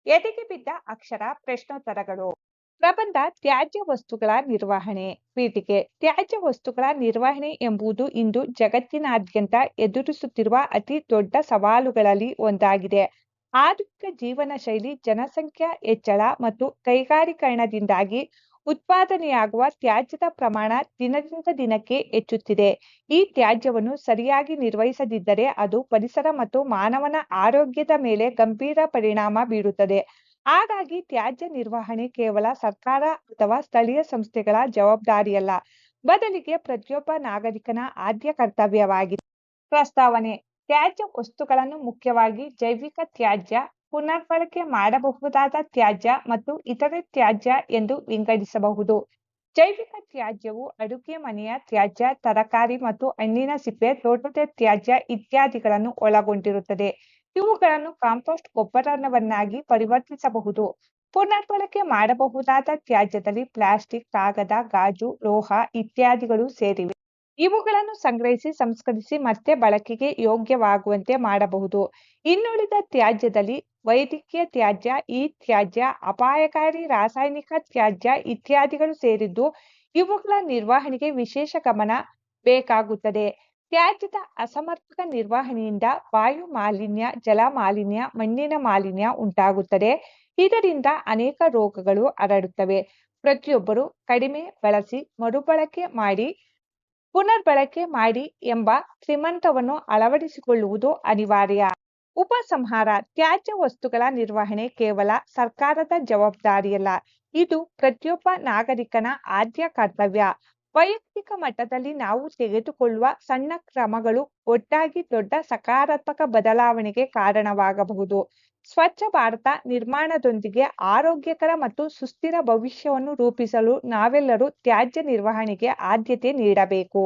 ಎದೆಗೆ ಬಿದ್ದ ಅಕ್ಷರ ಪ್ರಶ್ನೋತ್ತರಗಳು. ಪ್ರಬಂಧ ತ್ಯಾಜ್ಯ ವಸ್ತುಗಳ ನಿರ್ವಹಣೆ. ಪೀಠಿಕೆ. ತ್ಯಾಜ್ಯ ವಸ್ತುಗಳ ನಿರ್ವಹಣೆ ಎಂಬುದು ಇಂದು ಜಗತ್ತಿನಾದ್ಯಂತ ಎದುರಿಸುತ್ತಿರುವ ಅತಿ ದೊಡ್ಡ ಸವಾಲುಗಳಲ್ಲಿ ಒಂದಾಗಿದೆ. ಆಧುನಿಕ ಜೀವನ ಶೈಲಿ, ಜನಸಂಖ್ಯಾ ಹೆಚ್ಚಳ ಮತ್ತು ಕೈಗಾರೀಕರಣದಿಂದಾಗಿ ಉತ್ಪಾದನೆಯಾಗುವ ತ್ಯಾಜ್ಯದ ಪ್ರಮಾಣ ದಿನದಿಂದ ದಿನಕ್ಕೆ ಹೆಚ್ಚುತ್ತಿದೆ. ಈ ತ್ಯಾಜ್ಯವನ್ನು ಸರಿಯಾಗಿ ನಿರ್ವಹಿಸದಿದ್ದರೆ ಅದು ಪರಿಸರ ಮತ್ತು ಮಾನವನ ಆರೋಗ್ಯದ ಮೇಲೆ ಗಂಭೀರ ಪರಿಣಾಮ ಬೀರುತ್ತದೆ. ಹಾಗಾಗಿ ತ್ಯಾಜ್ಯ ನಿರ್ವಹಣೆ ಕೇವಲ ಸರ್ಕಾರ ಅಥವಾ ಸ್ಥಳೀಯ ಸಂಸ್ಥೆಗಳ ಜವಾಬ್ದಾರಿಯಲ್ಲ, ಬದಲಿಗೆ ಪ್ರತಿಯೊಬ್ಬ ನಾಗರಿಕನ ಆದ್ಯ ಕರ್ತವ್ಯವಾಗಿದೆ. ಪ್ರಸ್ತಾವನೆ. ತ್ಯಾಜ್ಯ ವಸ್ತುಗಳನ್ನು ಮುಖ್ಯವಾಗಿ ಜೈವಿಕ ತ್ಯಾಜ್ಯ, ಪುನರ್ಬಳಕೆ ಮಾಡಬಹುದಾದ ತ್ಯಾಜ್ಯ ಮತ್ತು ಇತರೆ ತ್ಯಾಜ್ಯ ಎಂದು ವಿಂಗಡಿಸಬಹುದು. ಜೈವಿಕ ತ್ಯಾಜ್ಯವು ಅಡುಗೆ ಮನೆಯ ತ್ಯಾಜ್ಯ, ತರಕಾರಿ ಮತ್ತು ಹಣ್ಣಿನ ಸಿಪ್ಪೆ, ತೋಟದ ತ್ಯಾಜ್ಯ ಇತ್ಯಾದಿಗಳನ್ನು ಒಳಗೊಂಡಿರುತ್ತದೆ. ಇವುಗಳನ್ನು ಕಾಂಪೋಸ್ಟ್ ಗೊಬ್ಬರವನ್ನಾಗಿ ಪರಿವರ್ತಿಸಬಹುದು. ಪುನರ್ಬಳಕೆ ಮಾಡಬಹುದಾದ ತ್ಯಾಜ್ಯದಲ್ಲಿ ಪ್ಲಾಸ್ಟಿಕ್, ಕಾಗದ, ಗಾಜು, ಲೋಹ ಇತ್ಯಾದಿಗಳು ಸೇರಿವೆ. ಇವುಗಳನ್ನು ಸಂಗ್ರಹಿಸಿ, ಸಂಸ್ಕರಿಸಿ ಮತ್ತೆ ಬಳಕೆಗೆ ಯೋಗ್ಯವಾಗುವಂತೆ ಮಾಡಬಹುದು. ಇನ್ನುಳಿದ ತ್ಯಾಜ್ಯದಲ್ಲಿ ವೈದ್ಯಕೀಯ ತ್ಯಾಜ್ಯ, ತ್ಯಾಜ್ಯ, ಅಪಾಯಕಾರಿ ರಾಸಾಯನಿಕ ತ್ಯಾಜ್ಯ ಇತ್ಯಾದಿಗಳು ಸೇರಿದ್ದು, ಇವುಗಳ ನಿರ್ವಹಣೆಗೆ ವಿಶೇಷ ಗಮನ ಬೇಕಾಗುತ್ತದೆ. ತ್ಯಾಜ್ಯದ ಅಸಮರ್ಪಕ ನಿರ್ವಹಣೆಯಿಂದ ವಾಯು ಮಾಲಿನ್ಯ, ಜಲ ಮಾಲಿನ್ಯ, ಮಣ್ಣಿನ ಮಾಲಿನ್ಯ ಉಂಟಾಗುತ್ತದೆ. ಇದರಿಂದ ಅನೇಕ ರೋಗಗಳು ಹರಡುತ್ತವೆ. ಪ್ರತಿಯೊಬ್ಬರು ಕಡಿಮೆ ಬಳಸಿ, ಮರುಬಳಕೆ ಮಾಡಿ, ಪುನರ್ಬಳಕೆ ಮಾಡಿ ಎಂಬ ಶ್ರೀಮಂತವನ್ನು ಅಳವಡಿಸಿಕೊಳ್ಳುವುದು ಅನಿವಾರ್ಯ. ಉಪಸಂಹಾರ. ತ್ಯಾಜ್ಯ ವಸ್ತುಗಳ ನಿರ್ವಹಣೆ ಕೇವಲ ಸರ್ಕಾರದ ಜವಾಬ್ದಾರಿಯಲ್ಲ, ಇದು ಪ್ರತಿಯೊಬ್ಬ ನಾಗರಿಕನ ಆದ್ಯ ಕರ್ತವ್ಯ. ವೈಯಕ್ತಿಕ ಮಟ್ಟದಲ್ಲಿ ನಾವು ತೆಗೆದುಕೊಳ್ಳುವ ಸಣ್ಣ ಕ್ರಮಗಳು ಒಟ್ಟಾಗಿ ದೊಡ್ಡ ಸಕಾರಾತ್ಮಕ ಬದಲಾವಣೆಗೆ ಕಾರಣವಾಗಬಹುದು. ಸ್ವಚ್ಛ ಭಾರತ ನಿರ್ಮಾಣದೊಂದಿಗೆ ಆರೋಗ್ಯಕರ ಮತ್ತು ಸುಸ್ಥಿರ ಭವಿಷ್ಯವನ್ನು ರೂಪಿಸಲು ನಾವೆಲ್ಲರೂ ತ್ಯಾಜ್ಯ ನಿರ್ವಹಣೆಗೆ ಆದ್ಯತೆ ನೀಡಬೇಕು.